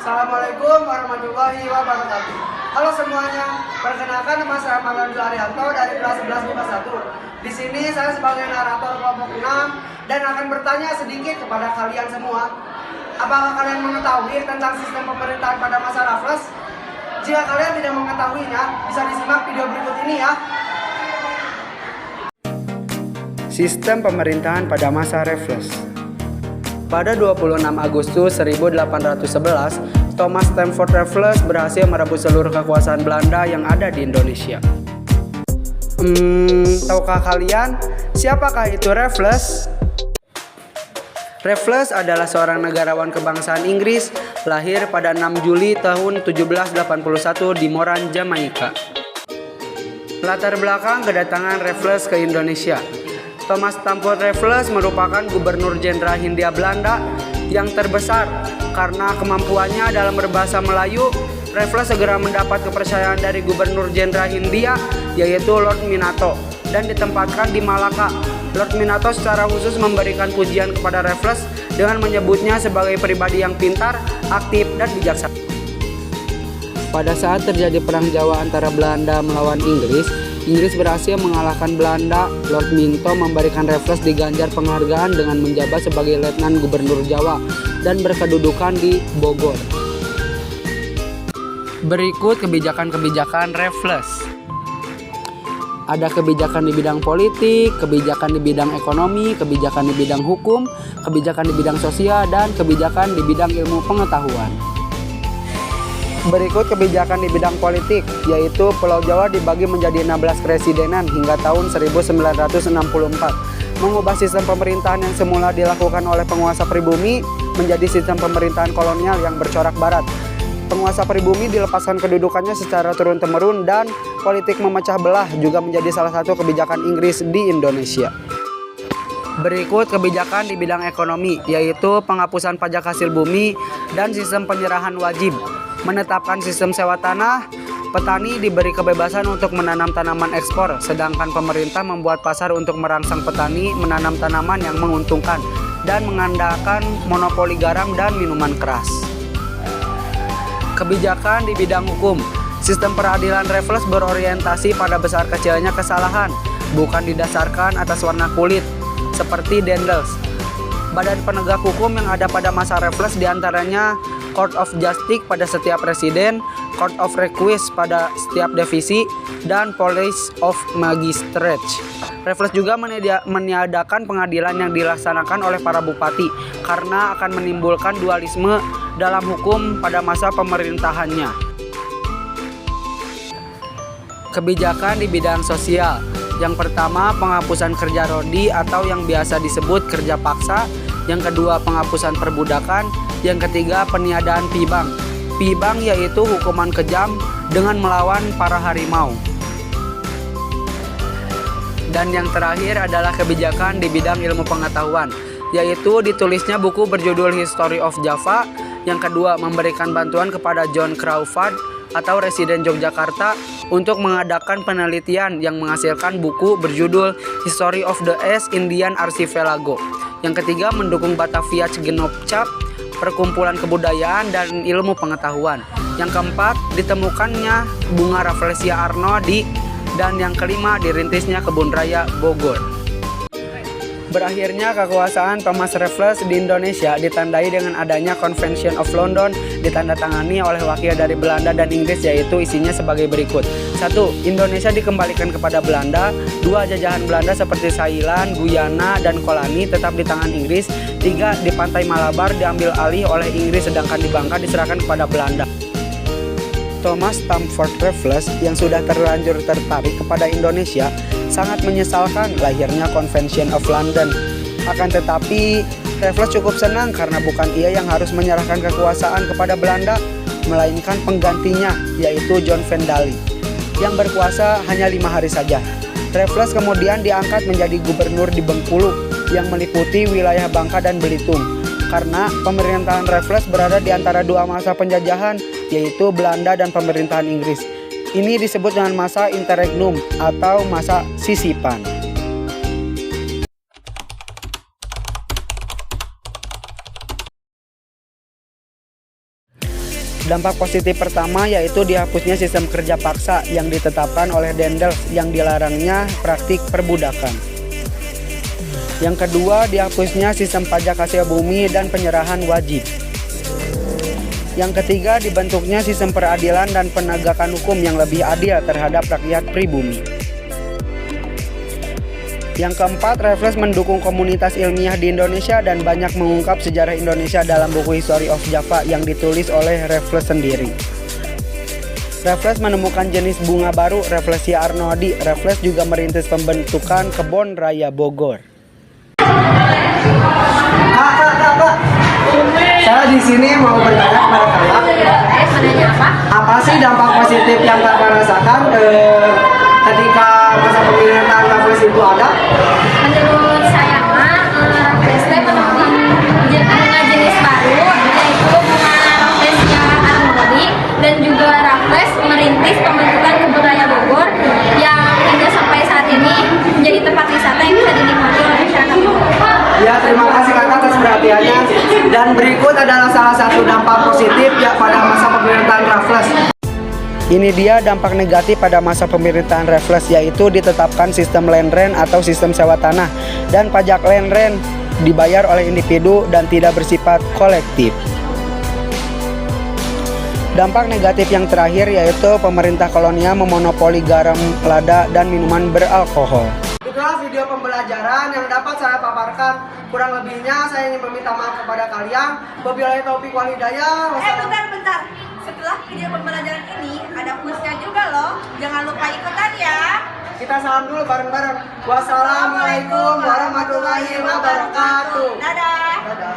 Assalamualaikum warahmatullahi wabarakatuh. Halo semuanya, perkenalkan nama saya Maulana Arianto dari kelas 11 IPA 1. Di sini saya sebagai narator kelompok 6 dan akan bertanya sedikit kepada kalian semua. Apakah kalian mengetahui tentang sistem pemerintahan pada masa Raffles? Jika kalian tidak mengetahuinya, bisa disimak video berikut ini ya. Sistem pemerintahan pada masa Raffles. Pada 26 Agustus 1811, Thomas Stamford Raffles berhasil merebut seluruh kekuasaan Belanda yang ada di Indonesia. Tahukah kalian siapakah itu Raffles? Raffles adalah seorang negarawan kebangsaan Inggris, lahir pada 6 Juli tahun 1781 di Moran, Jamaika. Latar belakang kedatangan Raffles ke Indonesia. Thomas Stamford Raffles merupakan gubernur jenderal Hindia Belanda yang terbesar. Karena kemampuannya dalam berbahasa Melayu, Raffles segera mendapat kepercayaan dari gubernur jenderal Hindia, yaitu Lord Minato, dan ditempatkan di Malaka. Lord Minato secara khusus memberikan pujian kepada Raffles dengan menyebutnya sebagai pribadi yang pintar, aktif, dan bijaksana. Pada saat terjadi Perang Jawa antara Belanda melawan Inggris berhasil mengalahkan Belanda. Lord Minto memberikan Raffles diganjar penghargaan dengan menjabat sebagai Letnan Gubernur Jawa dan berkedudukan di Bogor. Berikut kebijakan-kebijakan Raffles. Ada kebijakan di bidang politik, kebijakan di bidang ekonomi, kebijakan di bidang hukum, kebijakan di bidang sosial, dan kebijakan di bidang ilmu pengetahuan. Berikut kebijakan di bidang politik, yaitu Pulau Jawa dibagi menjadi 16 kresidenan hingga tahun 1964, mengubah sistem pemerintahan yang semula dilakukan oleh penguasa pribumi menjadi sistem pemerintahan kolonial yang bercorak barat. Penguasa pribumi dilepaskan kedudukannya secara turun-temurun dan politik memecah belah juga menjadi salah satu kebijakan Inggris di Indonesia. Berikut kebijakan di bidang ekonomi, yaitu penghapusan pajak hasil bumi dan sistem penyerahan wajib. Menetapkan sistem sewa tanah, petani diberi kebebasan untuk menanam tanaman ekspor, sedangkan pemerintah membuat pasar untuk merangsang petani menanam tanaman yang menguntungkan dan mengandalkan monopoli garam dan minuman keras. Kebijakan di bidang hukum. Sistem peradilan Raffles berorientasi pada besar kecilnya kesalahan, bukan didasarkan atas warna kulit, seperti Dendels. Badan penegak hukum yang ada pada masa Raffles diantaranya Court of Justice pada setiap presiden, Court of Request pada setiap divisi, dan Police of Magistrates. Raffles juga meniadakan pengadilan yang dilaksanakan oleh para bupati karena akan menimbulkan dualisme dalam hukum pada masa pemerintahannya. Kebijakan di bidang sosial. Yang pertama, penghapusan kerja rodi atau yang biasa disebut kerja paksa. Yang kedua, penghapusan perbudakan. Yang ketiga, peniadaan pibang. Pibang yaitu hukuman kejam dengan melawan para harimau. Dan yang terakhir adalah kebijakan di bidang ilmu pengetahuan, yaitu ditulisnya buku berjudul History of Java. Yang kedua, memberikan bantuan kepada John Crawford atau Residen Yogyakarta untuk mengadakan penelitian yang menghasilkan buku berjudul History of the East Indian Archipelago. Yang ketiga, mendukung Batavia Genopcap, perkumpulan kebudayaan dan ilmu pengetahuan. Yang keempat, ditemukannya bunga Rafflesia Arnoldi, dan yang kelima, dirintisnya kebun raya Bogor. Berakhirnya kekuasaan Thomas Raffles di Indonesia ditandai dengan adanya Convention of London, ditandatangani oleh wakil dari Belanda dan Inggris, yaitu isinya sebagai berikut. 1. Indonesia dikembalikan kepada Belanda. 2. Jajahan Belanda seperti Thailand, Guyana, dan Kolani tetap di tangan Inggris. 3. Di pantai Malabar diambil alih oleh Inggris, sedangkan di Bangka diserahkan kepada Belanda. Thomas Stamford Raffles yang sudah terlanjur tertarik kepada Indonesia sangat menyesalkan lahirnya Convention of London. Akan tetapi, Raffles cukup senang karena bukan ia yang harus menyerahkan kekuasaan kepada Belanda, melainkan penggantinya, yaitu John Vendale, yang berkuasa hanya 5 hari saja. Raffles kemudian diangkat menjadi gubernur di Bengkulu, yang meliputi wilayah Bangka dan Belitung. Karena pemerintahan Raffles berada di antara dua masa penjajahan, yaitu Belanda dan pemerintahan Inggris. Ini disebut dengan masa interregnum atau masa sisipan. Dampak positif pertama yaitu dihapusnya sistem kerja paksa yang ditetapkan oleh Dendels yang dilarangnya praktik perbudakan. Yang kedua, dihapusnya sistem pajak hasil bumi dan penyerahan wajib. Yang ketiga, dibentuknya sistem peradilan dan penegakan hukum yang lebih adil terhadap rakyat pribumi. Yang keempat, Raffles mendukung komunitas ilmiah di Indonesia dan banyak mengungkap sejarah Indonesia dalam buku History of Java yang ditulis oleh Raffles sendiri. Raffles menemukan jenis bunga baru, Rafflesia arnoldii. Raffles juga merintis pembentukan kebun raya Bogor. Kak. Saya di sini mau bertanya kepada kakak. Menanya apa? Apa sih dampak positif yang kakak rasakan ketika masa pemerintahan Raffles itu ada? Menurut saya Raffles menemukan bunga jenis baru yaitu bunga Rafflesia arnoldii, dan juga Raffles merintis pembentukan kebun raya Bogor yang hingga sampai saat ini menjadi tempat wisata yang bisa dinikmati oleh masyarakat Bogor. Ya, terima kasih kakak atas perhatiannya. Dan berikut adalah salah satu dampak positif ya pada masa pemerintahan Raffles. Ini dia dampak negatif pada masa pemerintahan Raffles, yaitu ditetapkan sistem land rent atau sistem sewa tanah, dan pajak land rent dibayar oleh individu dan tidak bersifat kolektif. Dampak negatif yang terakhir yaitu pemerintah kolonial memonopoli garam, lada, dan minuman beralkohol. Itulah video pembelajaran yang dapat saya paparkan. Kurang lebihnya saya ingin meminta maaf kepada kalian. Wabillahi taufiq wal hidayah. Bentar. Setelah video pembelajaran ini ada kuisnya juga loh. Jangan lupa ikutan ya. Kita salam dulu bareng-bareng. Wassalamualaikum warahmatullahi wabarakatuh. Dadah. Dadah.